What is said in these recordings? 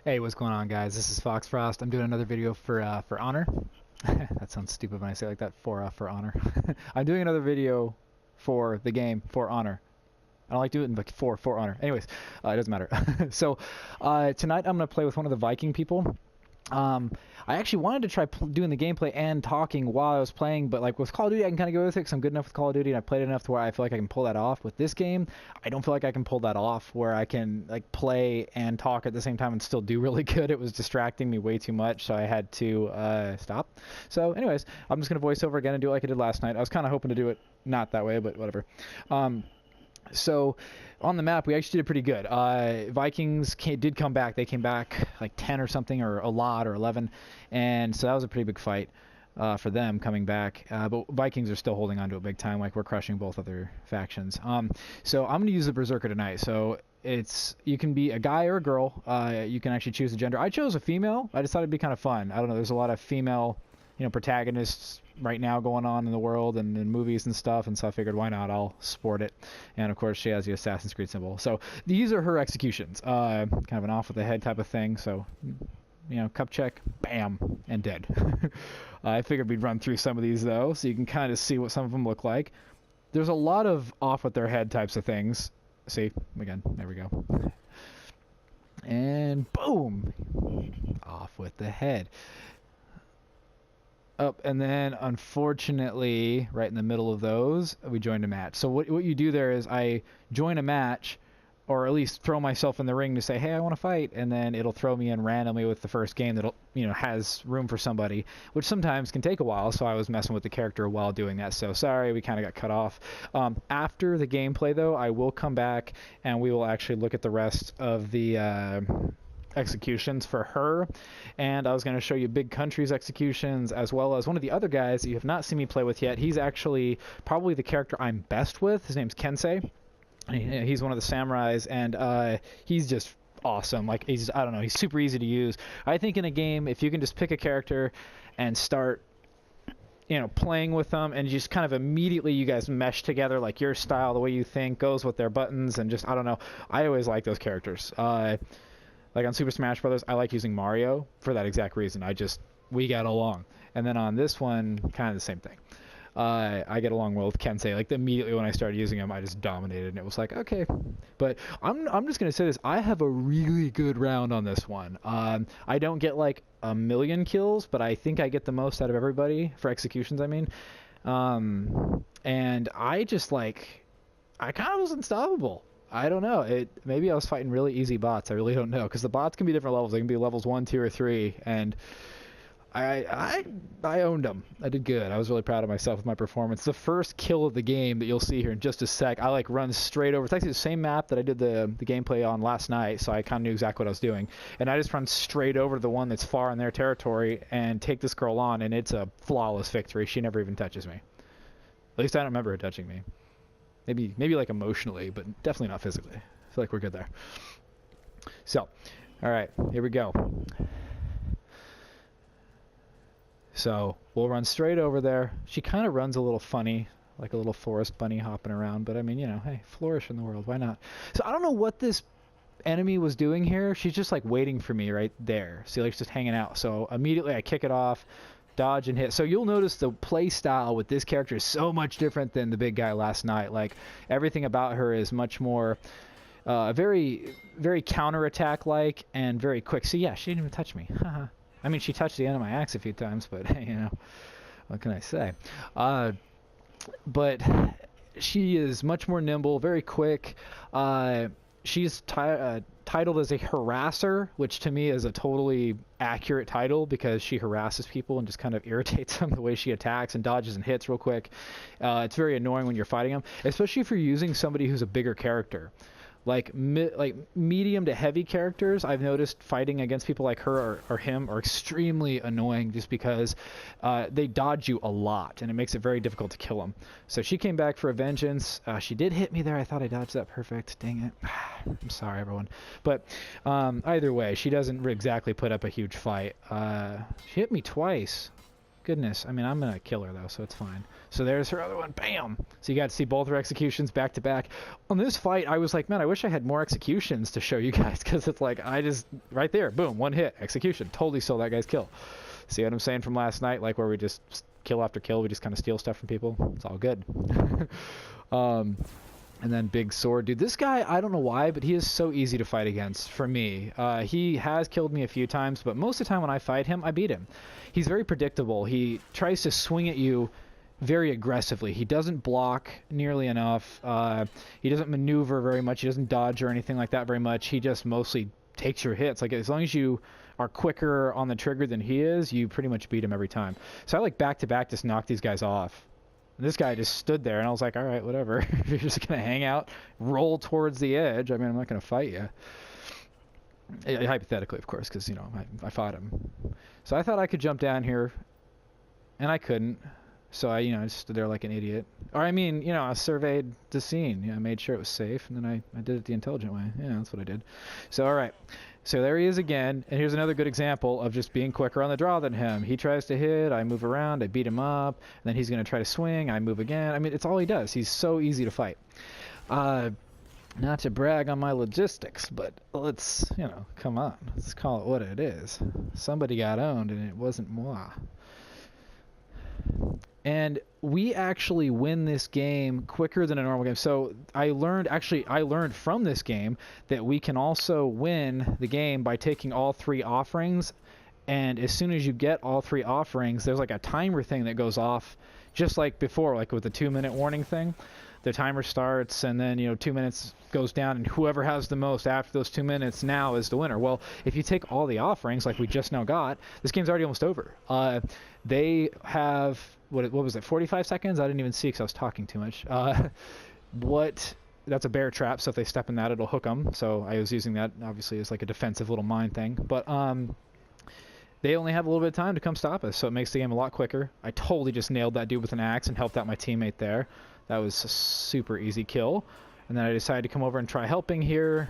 Hey, what's going on, guys? This is Fox Frost. I'm doing another video for Honor. That sounds stupid when I say it like that. For Honor. I'm doing another video for the game For Honor. I don't like doing it, but for Honor. Anyways, it doesn't matter. So tonight I'm gonna play with one of the Viking people. I actually wanted to try doing the gameplay and talking while I was playing, but like with Call of Duty, I can kind of go with it because I'm good enough with Call of Duty and I played it enough to where I feel like I can pull that off. With this game, I don't feel like I can pull that off where I can like play and talk at the same time and still do really good. It was distracting me way too much, so I had to stop. So anyways, I'm just going to voice over again and do it like I did last night. I was kind of hoping to do it not that way, but whatever. So on the map, we actually did pretty good. Vikings did come back. They came back like 10 or something, or a lot, or 11. And so that was a pretty big fight for them coming back. But Vikings are still holding on to it big time. Like, we're crushing both other factions. So I'm going to use the berserker tonight. So you can be a guy or a girl. You can actually choose a gender. I chose a female. I just thought it'd be kind of fun. I don't know. There's a lot of female protagonists right now going on in the world and in movies and stuff, and so I figured, why not? I'll sport it. And of course, she has the Assassin's Creed symbol. So these are her executions. Kind of an off with the head type of thing. So, cup check, bam, and dead. I figured we'd run through some of these though, so you can kind of see what some of them look like. There's a lot of off with their head types of things. See, again, there we go. And boom, off with the head. Up, and then unfortunately right in the middle of those we joined a match. So what you do there is I join a match, or at least throw myself in the ring to say, hey, I want to fight, and then it'll throw me in randomly with the first game that has room for somebody, which sometimes can take a while. So I was messing with the character while doing that, so sorry, we kind of got cut off. After the gameplay though, I will come back and we will actually look at the rest of the executions for her, and I was going to show you Big Country's executions, as well as one of the other guys that you have not seen me play with yet. He's actually probably the character I'm best with. His name's Kensei. He's one of the samurais, and he's just awesome. Like, I don't know, he's super easy to use. I think in a game, if you can just pick a character and start playing with them, and just kind of immediately you guys mesh together, like your style, the way you think goes with their buttons, and just, I don't know, I always like those characters. Like on Super Smash Brothers, I like using Mario for that exact reason. We got along. And then on this one, kind of the same thing. I get along well with Kensei. Like, immediately when I started using him, I just dominated, and it was like, okay. But I'm just gonna say this: I have a really good round on this one. I don't get like a million kills, but I think I get the most out of everybody for executions. I mean, and I kind of was unstoppable. I don't know. Maybe I was fighting really easy bots. I really don't know, because the bots can be different levels. They can be levels 1, 2, or 3, and I owned them. I did good. I was really proud of myself with my performance. The first kill of the game that you'll see here in just a sec, I run straight over. It's actually the same map that I did the gameplay on last night, so I kind of knew exactly what I was doing. And I just run straight over to the one that's far in their territory and take this girl on, and it's a flawless victory. She never even touches me. At least I don't remember her touching me. Maybe like emotionally, but definitely not physically. I feel like we're good there. So, all right, here we go. So we'll run straight over there. She kind of runs a little funny, like a little forest bunny hopping around, but I mean, hey, flourish in the world, why not? So I don't know what this enemy was doing here. She's just like waiting for me right there. See, like, just hanging out. So immediately I kick it off, dodge and hit. So you'll notice the play style with this character is so much different than the big guy last night. Like, everything about her is much more very, very counterattack like, and very quick. See, yeah, she didn't even touch me. I mean, she touched the end of my axe a few times, but what can I say? But she is much more nimble, very quick. She's titled as a harasser, which to me is a totally accurate title, because she harasses people and just kind of irritates them the way she attacks and dodges and hits real quick. It's very annoying when you're fighting them, especially if you're using somebody who's a bigger character. Like medium to heavy characters, I've noticed fighting against people like her or him are extremely annoying, just because they dodge you a lot, and it makes it very difficult to kill them. So she came back for a vengeance. She did hit me there. I thought I dodged that perfect. Dang it. I'm sorry, everyone. But either way, she doesn't exactly put up a huge fight. She hit me twice. Goodness. I mean, I'm going to kill her, though, so it's fine. So there's her other one. Bam! So you got to see both her executions back to back. On this fight, I was like, man, I wish I had more executions to show you guys, because it's like, I just, right there, boom, one hit, execution. Totally stole that guy's kill. See what I'm saying from last night? Like, where we just kill after kill, we just kind of steal stuff from people. It's all good. And then big sword. Dude, this guy, I don't know why, but he is so easy to fight against for me. He has killed me a few times, but most of the time when I fight him, I beat him. He's very predictable. He tries to swing at you very aggressively. He doesn't block nearly enough. He doesn't maneuver very much. He doesn't dodge or anything like that very much. He just mostly takes your hits. Like, as long as you are quicker on the trigger than he is, you pretty much beat him every time. So I like back-to-back just knock these guys off. This guy just stood there, and I was like, all right, whatever. You're just going to hang out, roll towards the edge. I mean, I'm not going to fight you. Hypothetically, of course, because, you know, I fought him. So I thought I could jump down here, and I couldn't. So I, you know, I just stood there like an idiot. Or, I mean, you know, I surveyed the scene. You know, I made sure it was safe, and then I did it the intelligent way. Yeah, that's what I did. So, all right. So there he is again, and here's another good example of just being quicker on the draw than him. He tries to hit, I move around, I beat him up, and then he's going to try to swing, I move again. I mean, it's all he does. He's so easy to fight. Not to brag on my logistics, but let's, you know, come on. Let's call it what it is. Somebody got owned, and it wasn't moi. And we actually win this game quicker than a normal game. So I learned from this game that we can also win the game by taking all 3 offerings. And as soon as you get all 3 offerings, there's like a timer thing that goes off, just like before, like with the 2-minute warning thing. The timer starts, and then, you know, 2 minutes goes down, and whoever has the most after those 2 minutes now is the winner. Well, if you take all the offerings, like we just now got, this game's already almost over. They have, what was it, 45 seconds? I didn't even see because I was talking too much. That's a bear trap, so if they step in that, it'll hook them. So I was using that, obviously, as like a defensive little mine thing. But they only have a little bit of time to come stop us, so it makes the game a lot quicker. I totally just nailed that dude with an axe and helped out my teammate there. That was a super easy kill. And then I decided to come over and try helping here.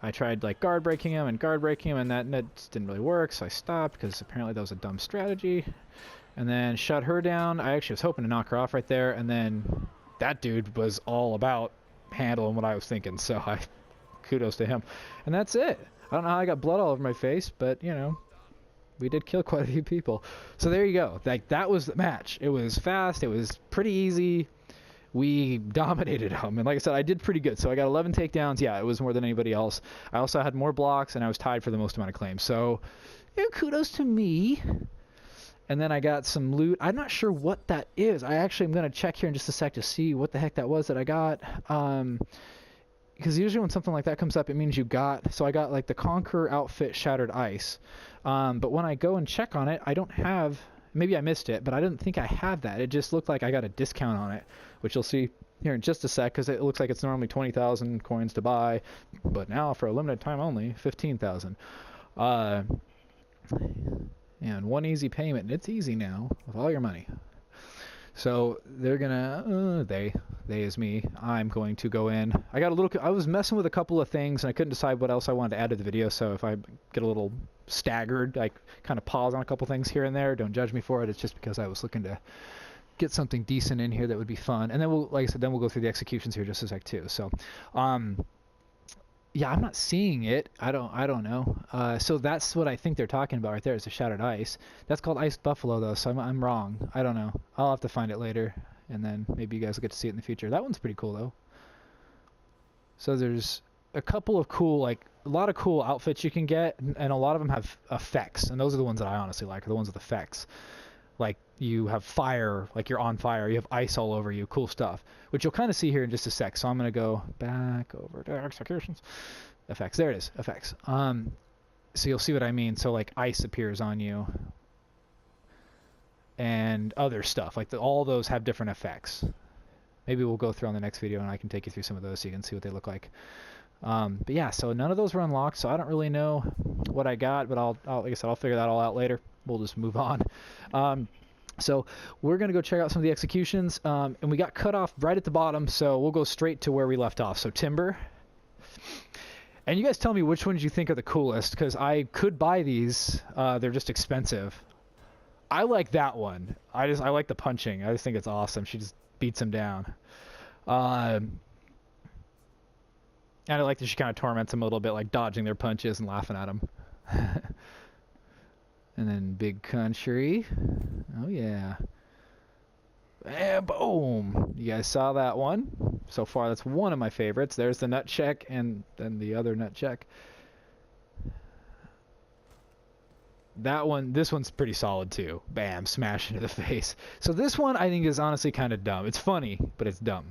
I tried like guard breaking him, and that just didn't really work, so I stopped because apparently that was a dumb strategy. And then shut her down. I actually was hoping to knock her off right there, and then that dude was all about handling what I was thinking, so kudos to him. And that's it. I don't know how I got blood all over my face, but, you know, we did kill quite a few people. So there you go. Like, that was the match. It was fast. It was pretty easy. We dominated them, and like I said, I did pretty good. So I got 11 takedowns. Yeah, it was more than anybody else. I also had more blocks, and I was tied for the most amount of claims. So, yeah, kudos to me. And then I got some loot. I'm not sure what that is. I actually am going to check here in just a sec to see what the heck that was that I got. Because usually when something like that comes up, it means you got... So I got like the Conqueror outfit Shattered Ice. But when I go and check on it, I don't have... Maybe I missed it, but I didn't think I had that. It just looked like I got a discount on it, which you'll see here in just a sec, because it looks like it's normally 20,000 coins to buy, but now for a limited time only, 15,000. And one easy payment, and it's easy now with all your money. So they're gonna, they is me. I'm going to go in. I was messing with a couple of things, and I couldn't decide what else I wanted to add to the video. So if I get a little staggered, I kind of pause on a couple things here and there. Don't judge me for it. It's just because I was looking to get something decent in here that would be fun. And then like I said, we'll go through the executions here just a sec too. So, yeah, I'm not seeing it. I don't know. So that's what I think they're talking about right there. Is the Shattered Ice. That's called Iced Buffalo though, so I'm wrong. I don't know. I'll have to find it later, and then maybe you guys will get to see it in the future. That one's pretty cool though. So there's a couple of cool, like a lot of cool outfits you can get, and a lot of them have effects, and those are the ones that I honestly like, are the ones with effects. Like you have fire, like you're on fire, you have ice all over you, cool stuff, which you'll kind of see here in just a sec. So I'm going to go back over to executions. Effects, there it is, effects. So you'll see what I mean. So like ice appears on you and other stuff, like all those have different effects. Maybe we'll go through on the next video and I can take you through some of those so you can see what they look like. But yeah, so none of those were unlocked, so I don't really know what I got, but like I said, I'll figure that all out later. We'll just move on. So we're going to go check out some of the executions, and we got cut off right at the bottom, so we'll go straight to where we left off. So Timber. And you guys tell me which ones you think are the coolest, because I could buy these. They're just expensive. I like that one. I like the punching. I just think it's awesome. She just beats him down. And I like that she kind of torments him a little bit, like dodging their punches and laughing at him. And then Big Country. Oh yeah. And boom! You guys saw that one. So far, that's one of my favorites. There's the nut check, and then the other nut check. That one, this one's pretty solid too. Bam, smash into the face. So this one I think is honestly kind of dumb. It's funny, but it's dumb.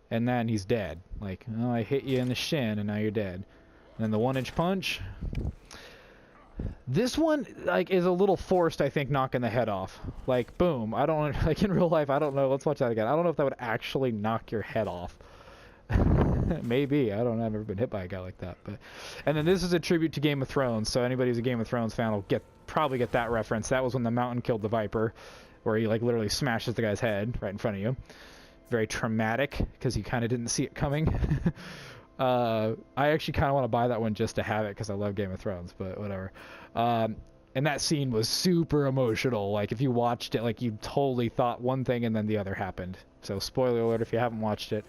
And then he's dead. Like, oh, I hit you in the shin, and now you're dead. And then the 1-inch punch. This one, like, is a little forced, I think, knocking the head off. Like, boom. I don't, like, in real life, I don't know. Let's watch that again. I don't know if that would actually knock your head off. Maybe. I don't know. I've never been hit by a guy like that. But, and then this is a tribute to Game of Thrones. So anybody who's a Game of Thrones fan will probably get that reference. That was when the Mountain killed the Viper, where he, like, literally smashes the guy's head right in front of you. Very traumatic, because you kind of didn't see it coming. I actually kind of want to buy that one just to have it because I love Game of Thrones, but whatever. And that scene was super emotional. Like, if you watched it, like, you totally thought one thing and then the other happened. So, spoiler alert if you haven't watched it.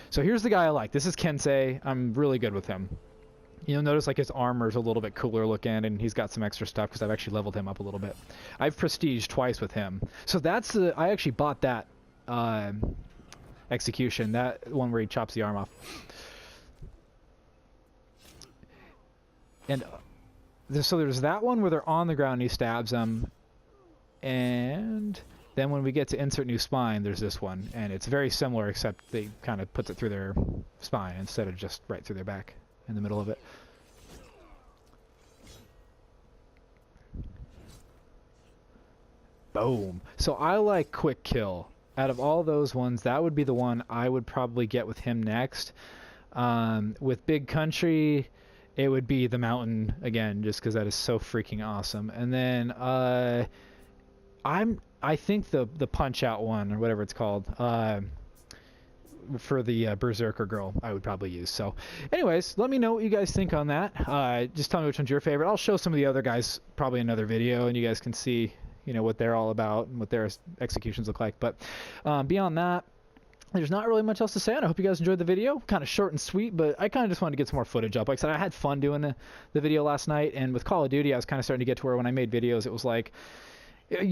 So, here's the guy I like. This is Kensei. I'm really good with him. You'll notice, like, his armor's a little bit cooler looking, and he's got some extra stuff because I've actually leveled him up a little bit. I've prestiged twice with him. So, that's I actually bought that execution, that one where he chops the arm off. And so there's that one where they're on the ground and he stabs them. And then when we get to insert new spine, there's this one. And it's very similar, except they kind of puts it through their spine instead of just right through their back in the middle of it. Boom. So I like quick kill. Out of all those ones, that would be the one I would probably get with him next. With Big Country, it would be the Mountain again, just because that is so freaking awesome. And then I think the Punch Out one, or whatever it's called, for the Berserker girl, I would probably use. So anyways, let me know what you guys think on that. Just tell me which one's your favorite. I'll show some of the other guys probably another video, and you guys can see, you know, what they're all about and what their executions look like. But beyond that, there's not really much else to say, and I hope you guys enjoyed the video. Kind of short and sweet, but I kind of just wanted to get some more footage up. Like I said, I had fun doing the video last night, and with Call of Duty, I was kind of starting to get to where when I made videos, it was like,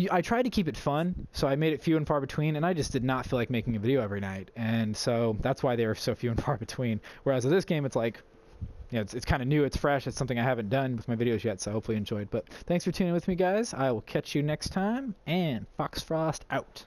I tried to keep it fun, so I made it few and far between, and I just did not feel like making a video every night. And so that's why they were so few and far between. Whereas with this game, it's like, you know, it's kind of new, it's fresh, it's something I haven't done with my videos yet, so hopefully you enjoyed. But thanks for tuning in with me, guys. I will catch you next time, and Fox Frost out.